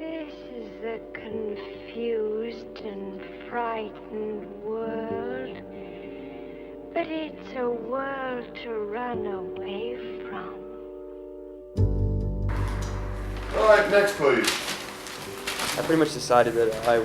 This is a confused and frightened world, but it's a world to run away from. All right, next please. I pretty much decided that I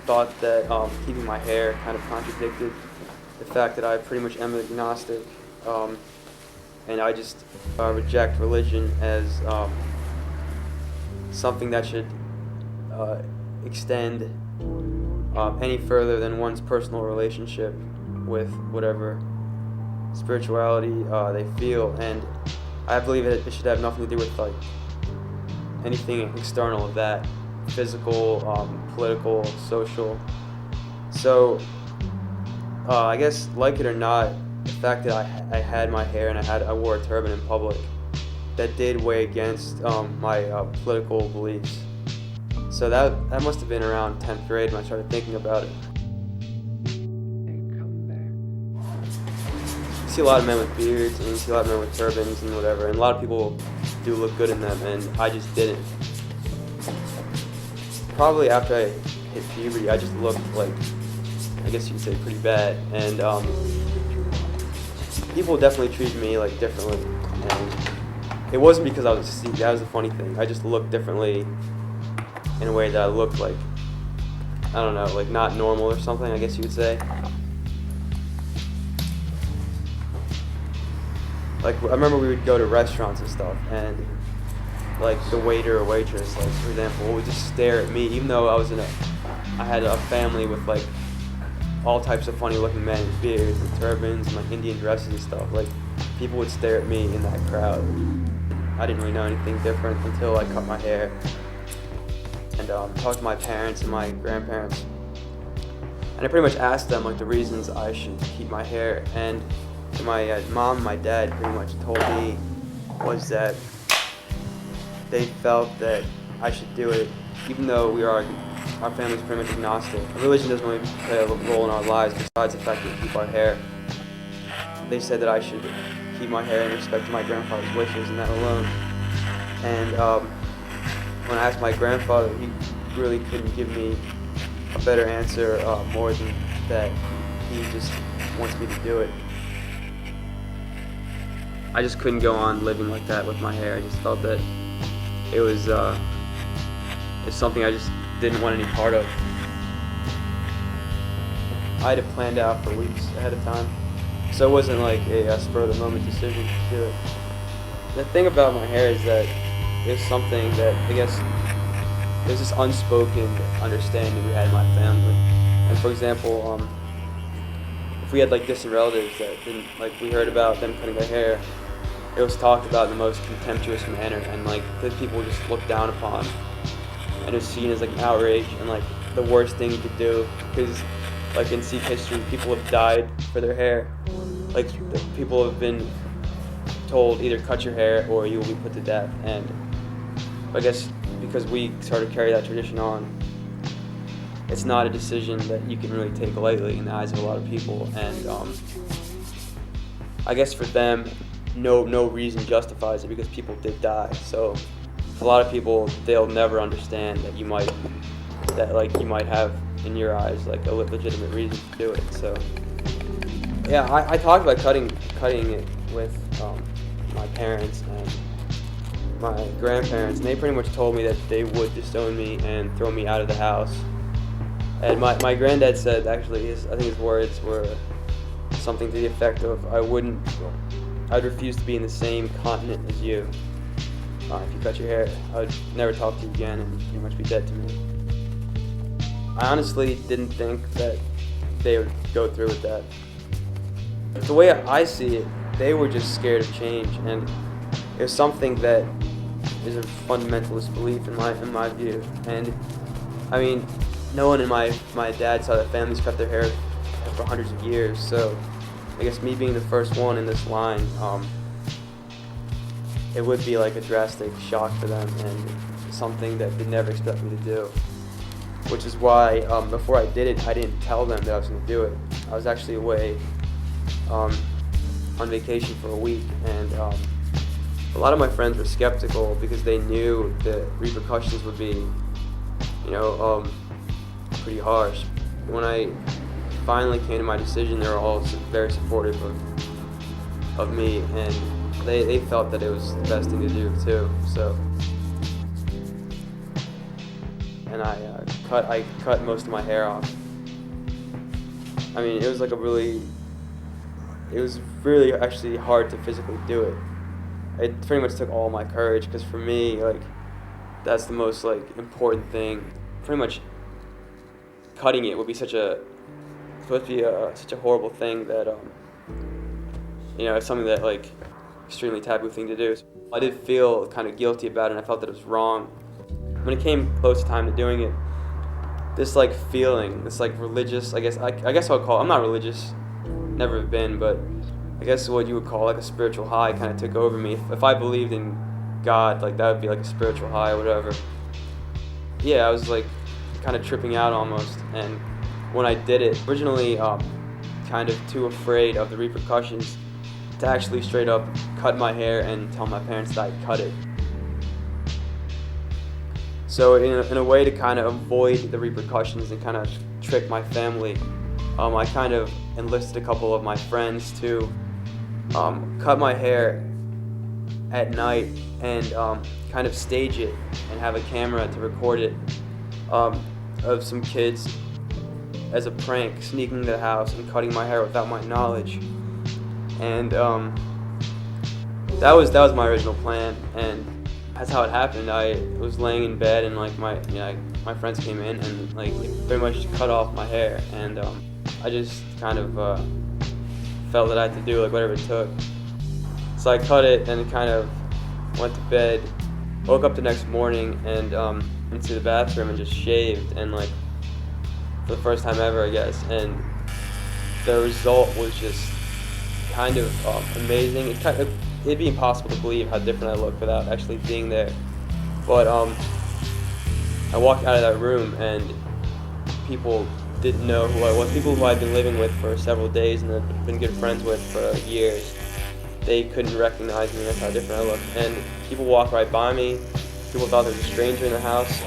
thought that keeping my hair kind of contradicted the fact that I pretty much am agnostic, and I just reject religion as something that should extend any further than one's personal relationship with whatever spirituality they feel, and I believe it should have nothing to do with like anything external of that, physical, political, social. So I guess, like it or not, the fact that I had my hair and I wore a turban in public, that did weigh against my political beliefs. So that must have been around 10th grade when I started thinking about it. You see a lot of men with beards, and you see a lot of men with turbans and whatever, and a lot of people do look good in them, and I just didn't. Probably after I hit puberty, I just looked like, I guess you could say, pretty bad, and people definitely treated me like differently, and it wasn't because I was a Sikh. That was the funny thing. I just looked differently in a way that I looked like, I don't know, like not normal or something, I guess you would say. Like, I remember we would go to restaurants and stuff, and like the waiter or waitress, like for example, would just stare at me, even though I had a family with like all types of funny looking men with beards and turbans and like Indian dresses and stuff. Like, people would stare at me in that crowd. I didn't really know anything different until I cut my hair and talked to my parents and my grandparents. And I pretty much asked them like the reasons I should keep my hair, and my mom and my dad pretty much told me was that they felt that I should do it, even though our family's pretty much agnostic. Religion doesn't really play a role in our lives besides the fact that we keep our hair. They said that I should keep my hair in respect to my grandfather's wishes and that alone. And when I asked my grandfather, he really couldn't give me a better answer more than that he just wants me to do it. I just couldn't go on living like that with my hair. I just felt that it was it's something I just didn't want any part of. I had it planned out for weeks ahead of time, so it wasn't like a spur of the moment decision to do it. The thing about my hair is that it's something that, I guess, there's this unspoken understanding we had in my family. And for example, if we had like distant relatives that didn't, like, we heard about them cutting their hair, it was talked about in the most contemptuous manner, and like the people were just looked down upon, and it was seen as like an outrage and like the worst thing you could do, because like in Sikh history, people have died for their hair. Like, people have been told either cut your hair or you will be put to death. And I guess because we sort of carry that tradition on, it's not a decision that you can really take lightly in the eyes of a lot of people. And I guess for them, no reason justifies it, because people did die. So for a lot of people, they'll never understand that you might have in your eyes like a legitimate reason to do it. So yeah, I talked about cutting it with my parents and my grandparents, and they pretty much told me that they would disown me and throw me out of the house. And my granddad said, actually, I think his words were something to the effect of, I'd refuse to be in the same continent as you. If you cut your hair, I'd never talk to you again and you'd pretty much be dead to me. I honestly didn't think that they would go through with that. The way I see it, they were just scared of change, and it was something that is a fundamentalist belief in my view. And I mean, no one in my dad's side of the family's cut their hair for hundreds of years, so I guess me being the first one in this line, it would be like a drastic shock for them and something that they'd never expect me to do. Which is why before I did it, I didn't tell them that I was going to do it. I was actually away on vacation for a week, and A lot of my friends were skeptical because they knew the repercussions would be, pretty harsh. When I finally came to my decision, they were all very supportive of me, and they felt that it was the best thing to do too. So, and I cut most of my hair off. I mean, it was really actually hard to physically do it. It pretty much took all my courage, because for me, that's the most important thing. Pretty much cutting it would be such a horrible thing that it's something that extremely taboo thing to do. So I did feel kind of guilty about it, and I felt that it was wrong. When it came close time to doing it, this feeling, this religious, I guess I'll call it, I'm not religious, never have been, but I guess what you would call a spiritual high kind of took over me. If I believed in God, that would be a spiritual high or whatever. Yeah, I was kind of tripping out almost. And when I did it, originally kind of too afraid of the repercussions to actually straight up cut my hair and tell my parents that I cut it. So in a way to kind of avoid the repercussions and kind of trick my family, I kind of enlisted a couple of my friends to cut my hair at night and kind of stage it and have a camera to record it of some kids as a prank sneaking into the house and cutting my hair without my knowledge. And that was my original plan, and that's how it happened. I was laying in bed, and my friends came in and very much cut off my hair, and I just kind of felt that I had to do whatever it took. So I cut it and kind of went to bed, woke up the next morning and into the bathroom and just shaved, and for the first time ever, I guess, and the result was just kind of amazing. It'd be impossible to believe how different I looked without actually being there. But I walked out of that room and people didn't know who I was. People who I'd been living with for several days and had been good friends with for years, they couldn't recognize me. That's how different I looked. And people walked right by me. People thought there was a stranger in the house.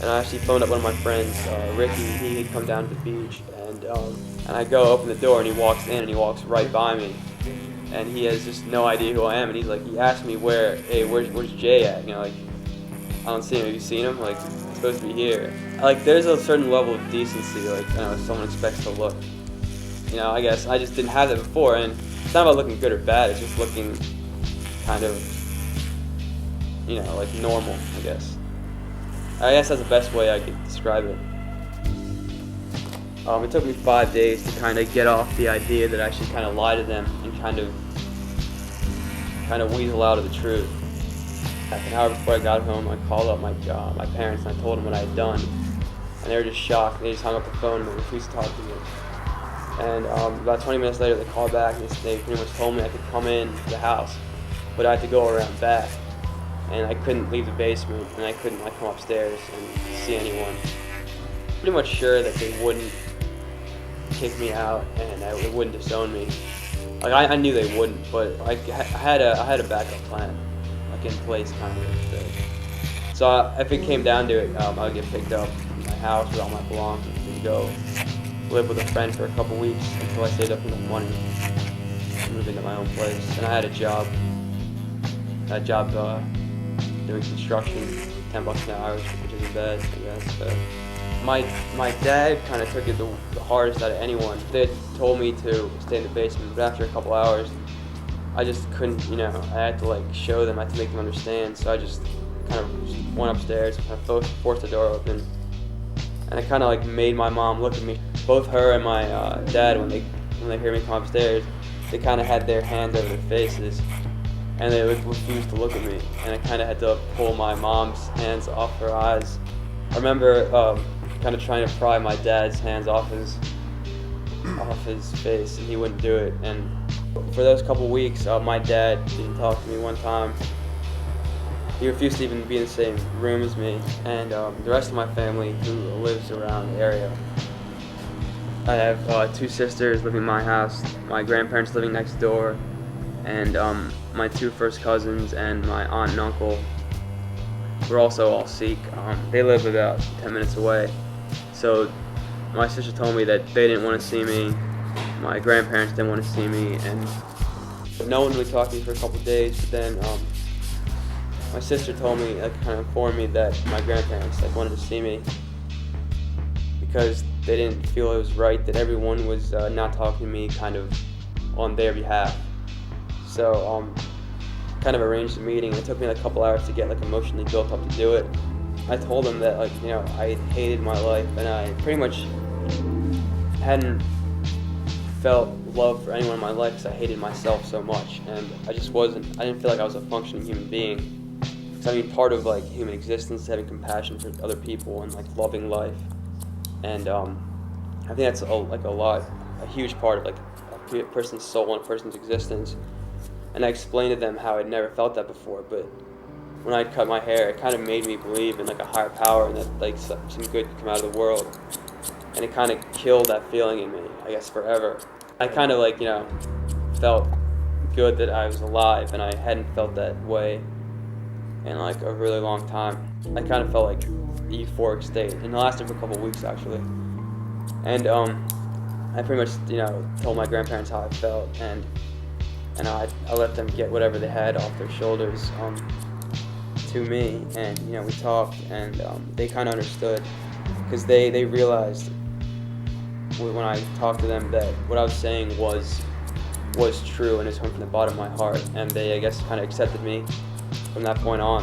And I actually phoned up one of my friends, Ricky. He had come down to the beach, and I go open the door, and he walks in, and he walks right by me, and he has just no idea who I am, and he asked me where's Jay at? I don't see him. Have you seen him? He's supposed to be here. There's a certain level of decency, someone expects to look. I guess I just didn't have that before, and it's not about looking good or bad. It's just looking kind of, normal, I guess. I guess that's the best way I could describe it. It took me 5 days to kind of get off the idea that I should kind of lie to them and kind of weasel out of the truth. An hour before I got home, I called up my parents and I told them what I had done, and they were just shocked. They just hung up the phone and they refused to talk to me. And about 20 minutes later, they called back and they pretty much told me I could come in the house, but I had to go around back. And I couldn't leave the basement, and I couldn't come upstairs and see anyone. Pretty much sure that they wouldn't kick me out and they wouldn't disown me. I knew they wouldn't, but I had a backup plan, in place kind of. So if it came down to it, I would get picked up from my house with all my belongings and go live with a friend for a couple weeks until I saved up enough money to move into my own place. And I had a job. Doing construction, $10 an hour, which isn't bad, I guess. My dad kind of took it the hardest out of anyone. They had told me to stay in the basement, but after a couple hours, I just couldn't, I had to show them, I had to make them understand. So I just kind of went upstairs, kind of forced the door open, and I kind of made my mom look at me. Both her and my dad, when they hear me come upstairs, they kind of had their hands over their faces, and they would refuse to look at me, and I kind of had to pull my mom's hands off her eyes. I remember kind of trying to pry my dad's hands off his face, and he wouldn't do it. And for those couple weeks, my dad didn't talk to me one time. He refused to even be in the same room as me, and the rest of my family who lives around the area. I have 2 sisters living in my house, my grandparents living next door, and my two first cousins and my aunt and uncle were also all Sikh. They live about 10 minutes away. So my sister told me that they didn't want to see me, my grandparents didn't want to see me, and no one really talked to me for a couple of days. But then my sister told me, like, kind of informed me that my grandparents wanted to see me because they didn't feel it was right that everyone was not talking to me kind of on their behalf. So kind of arranged a meeting. It took me like a couple hours to get emotionally built up to do it. I told them that I hated my life and I pretty much hadn't felt love for anyone in my life because I hated myself so much, and I didn't feel like I was a functioning human being. Because part of human existence is having compassion for other people and loving life, and I think that's a huge part of a person's soul and a person's existence. And I explained to them how I'd never felt that before, but when I cut my hair, it kind of made me believe in a higher power and that some good could come out of the world. And it kind of killed that feeling in me, I guess, forever. I kind of felt good that I was alive, and I hadn't felt that way in a really long time. I kind of felt a euphoric state, and it lasted for a couple of weeks actually. And I pretty much told my grandparents how I felt, and I let them get whatever they had off their shoulders to me, and we talked, and they kind of understood, because they realized when I talked to them that what I was saying was true and it's coming from the bottom of my heart, and they, I guess, kind of accepted me from that point on.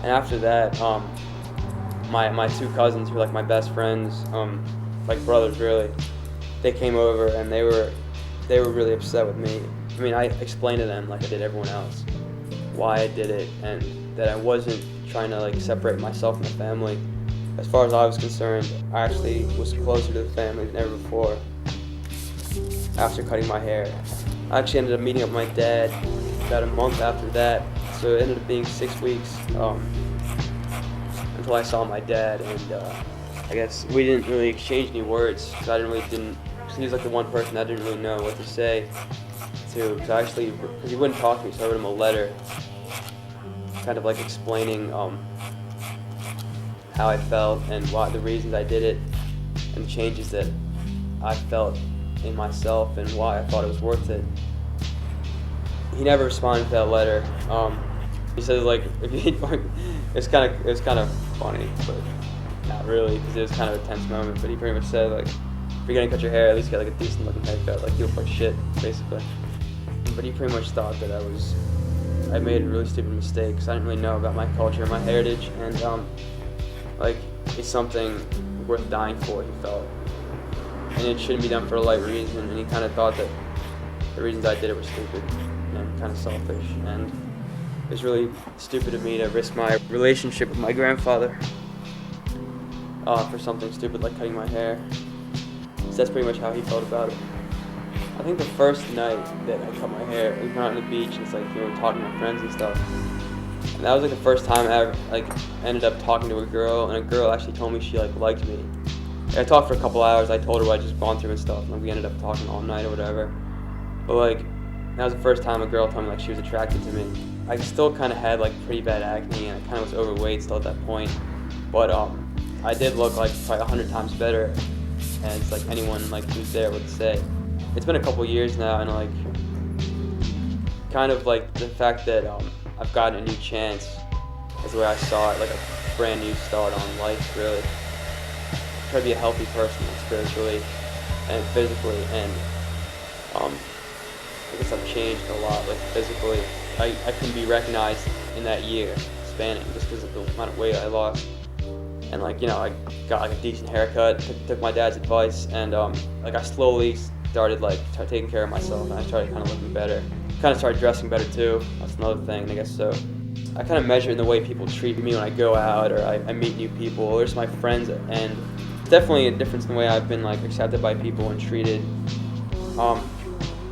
And after that, my two cousins, who are my best friends, like brothers really, they came over and they were really upset with me. I mean, I explained to them, like I did everyone else, why I did it, and that I wasn't trying to separate myself from the family. As far as I was concerned, I actually was closer to the family than ever before after cutting my hair. I actually ended up meeting up with my dad about a month after that, so it ended up being 6 weeks until I saw my dad, and I guess we didn't really exchange any words, because he was the one person I didn't really know what to say to, because he wouldn't talk to me, so I wrote him a letter kind of explaining how I felt and why, the reasons I did it, and the changes that I felt in myself and why I thought it was worth it. He never responded to that letter. He said it's kind of funny, but not really, because it was kind of a tense moment. But he pretty much said if you're gonna cut your hair, at least get a decent looking haircut. You look like shit, basically. But he pretty much thought that I made a really stupid mistake, because I didn't really know about my culture and my heritage, and it's something worth dying for, he felt. And it shouldn't be done for a light reason, and he kind of thought that the reasons I did it were stupid and kind of selfish, and it was really stupid of me to risk my relationship with my grandfather for something stupid like cutting my hair. So that's pretty much how he felt about it. I think the first night that I cut my hair, we went out on the beach, and it's talking to my friends and stuff. And that was the first time I ever ended up talking to a girl, and a girl actually told me she liked me. I talked for a couple hours. I told her what I just gone through and stuff, and we ended up talking all night or whatever. But that was the first time a girl told me she was attracted to me. I still kind of had pretty bad acne, and I kind of was overweight still at that point. But I did look probably 100 times better, and it's anyone who's there would say. It's been a couple years now, and kind of the fact that I've gotten a new chance is the way I saw it, a brand new start on life, really. Try to be a healthy person, spiritually and physically, and I guess I've changed a lot. Physically, I couldn't be recognized in that year spanning just because of the amount of weight I lost. And I got a decent haircut, took my dad's advice, and I slowly started taking care of myself, and I started kind of looking better. Kind of started dressing better too. That's another thing, I guess. So I kind of measure in the way people treat me when I go out, or I meet new people, or just my friends, and it's definitely a difference in the way I've been accepted by people and treated.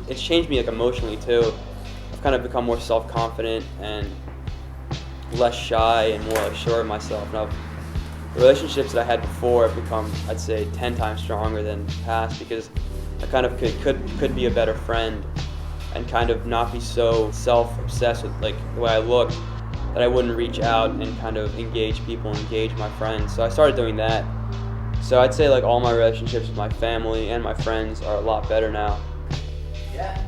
It's changed me emotionally too. I've kind of become more self-confident and less shy and more sure of myself. And the relationships that I had before have become, I'd say, 10 times stronger than the past, because I kind of could be a better friend, and kind of not be so self-obsessed with like the way I looked that I wouldn't reach out and kind of engage people, engage my friends. So I started doing that. So I'd say like all my relationships with my family and my friends are a lot better now. Yeah.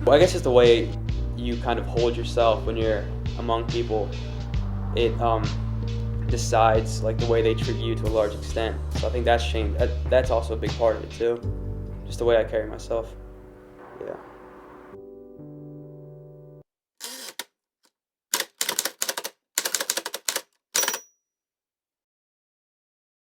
Well, I guess it's the way you kind of hold yourself when you're among people. It decides like the way they treat you to a large extent. So I think that's changed. That's also a big part of it too. Just the way I carry myself. Yeah.